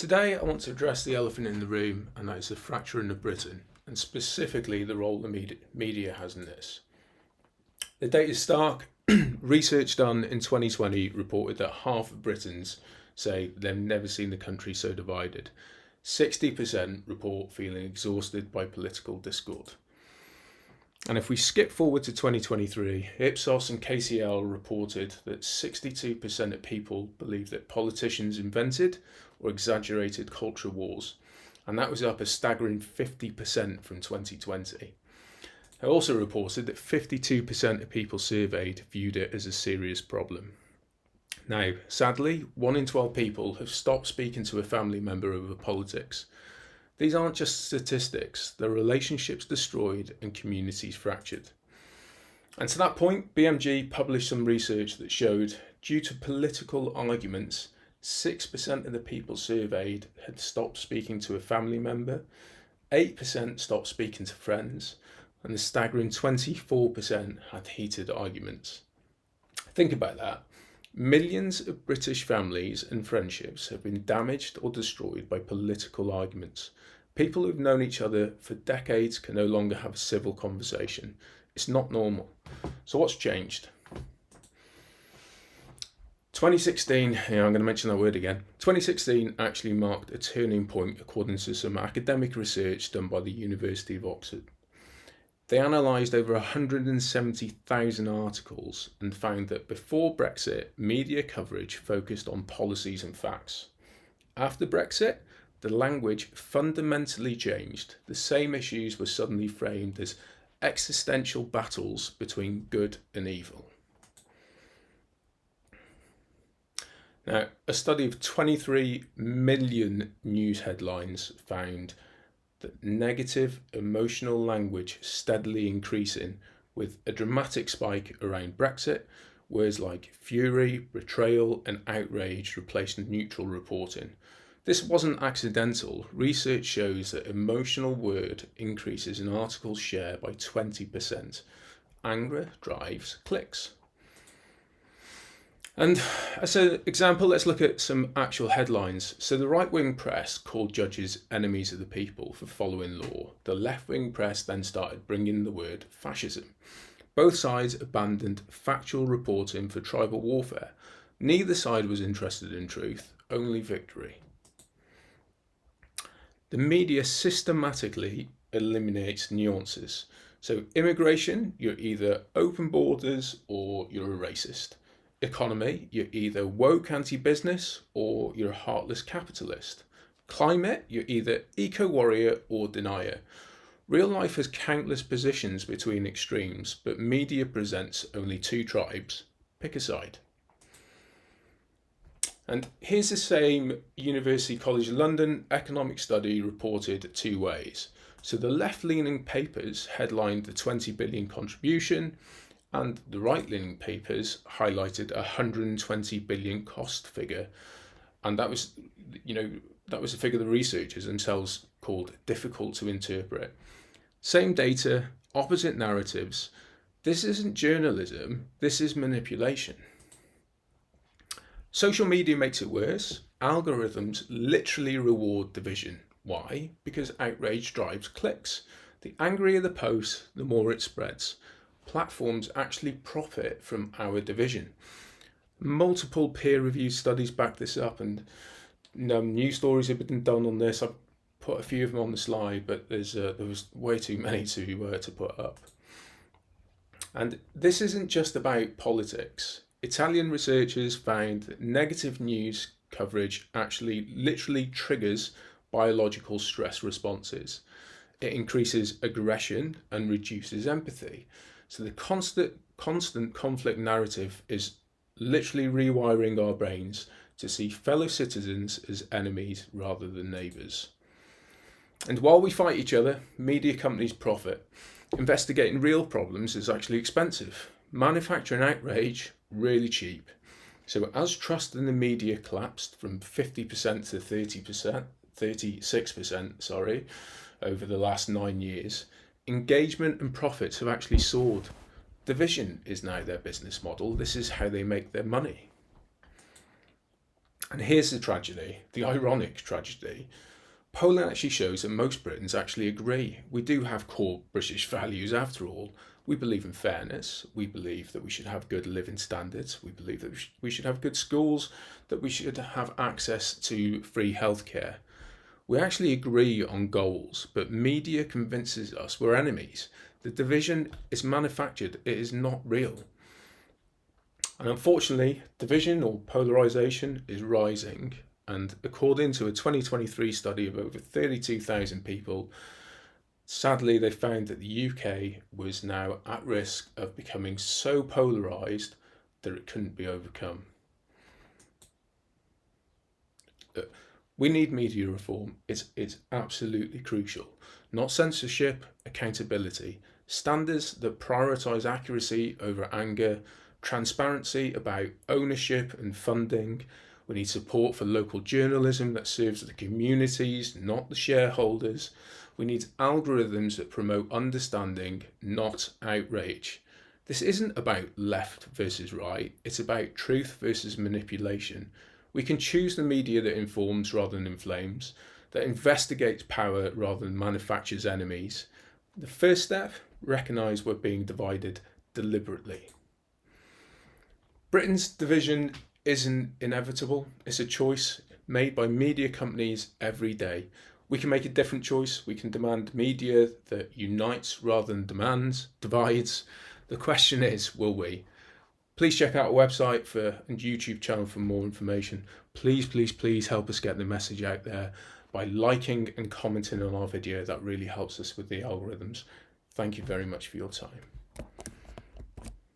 Today, I want to address the elephant in the room, and that is the fracturing of Britain, and specifically the role the media has in this. The data is stark. Research done in 2020 reported that half of Britons say they've never seen the country so divided. 60% report feeling exhausted by political discord. And if we skip forward to 2023, Ipsos and KCL reported that 62% of people believe that politicians invented or exaggerated culture wars, and that was up a staggering 50% from 2020. They also reported that 52% of people surveyed viewed it as a serious problem. Now, sadly, 1 in 12 people have stopped speaking to a family member over politics. These aren't just statistics, they're relationships destroyed and communities fractured. And to that point, BMG published some research that showed, due to political arguments, 6% of the people surveyed had stopped speaking to a family member, 8% stopped speaking to friends, and a staggering 24% had heated arguments. Think about that. Millions of British families and friendships have been damaged or destroyed by political arguments. People who've known each other for decades can no longer have a civil conversation. It's not normal. So what's changed? 2016, I'm going to mention that word again. 2016 actually marked a turning point according to some academic research done by the University of Oxford. They analysed over 170,000 articles and found that before Brexit, media coverage focused on policies and facts. After Brexit, the language fundamentally changed. The same issues were suddenly framed as existential battles between good and evil. Now, a study of 23 million news headlines found that negative emotional language steadily increasing, with a dramatic spike around Brexit. Words like fury, betrayal and outrage replaced neutral reporting. This wasn't accidental. Research shows that emotional word increases in articles share by 20%. Anger drives clicks. And as an example, let's look at some actual headlines. So the right-wing press called judges enemies of the people for following law. The left-wing press then started bringing the word fascism. Both sides abandoned factual reporting for tribal warfare. Neither side was interested in truth, only victory. The media systematically eliminates nuances. So immigration, you're either open borders or you're a racist. Economy, you're either woke anti-business or you're a heartless capitalist. Climate, you're either eco-warrior or denier. Real life has countless positions between extremes, but media presents only two tribes. Pick a side. And here's the same University College London economic study reported two ways. So the left-leaning papers headlined the 20 billion contribution, and the right-leaning papers highlighted a 120 billion cost figure. And that was a figure the researchers themselves called difficult to interpret. Same data, opposite narratives. This isn't journalism, this is manipulation. Social media makes it worse. Algorithms literally reward division. Why? Because outrage drives clicks. The angrier the post, the more it spreads. Platforms actually profit from our division. Multiple peer-reviewed studies back this up, and news stories have been done on this. I've put a few of them on the slide, but there was way too many to put up. And this isn't just about politics. Italian researchers found that negative news coverage actually literally triggers biological stress responses. It increases aggression and reduces empathy. So the constant conflict narrative is literally rewiring our brains to see fellow citizens as enemies rather than neighbours. And while we fight each other, media companies profit. Investigating real problems is actually expensive. Manufacturing outrage, really cheap. So as trust in the media collapsed from 50% to 36%, over the last 9 years, engagement and profits have actually soared. Division is now their business model. This is how they make their money. And here's the tragedy, the ironic tragedy. Polling actually shows that most Britons actually agree. We do have core British values after all. We believe in fairness. We believe that we should have good living standards. We believe that we should have good schools, that we should have access to free healthcare. We actually agree on goals, but media convinces us we're enemies. The division is manufactured, it is not real. And unfortunately, division or polarization is rising. And according to a 2023 study of over 32,000 people, sadly, they found that the UK was now at risk of becoming so polarised that it couldn't be overcome. We need media reform. It's absolutely crucial. Not censorship, accountability. Standards that prioritise accuracy over anger, transparency about ownership and funding. We need support for local journalism that serves the communities, not the shareholders. We need algorithms that promote understanding, not outrage. This isn't about left versus right, it's about truth versus manipulation. We can choose the media that informs rather than inflames, that investigates power rather than manufactures enemies. The first step, recognise we're being divided deliberately. Britain's division isn't inevitable, it's a choice made by media companies every day. We can make a different choice. We can demand media that unites rather than divides. The question is, will we? Please check out our website and YouTube channel for more information. Please, please, please help us get the message out there by liking and commenting on our video. That really helps us with the algorithms. Thank you very much for your time.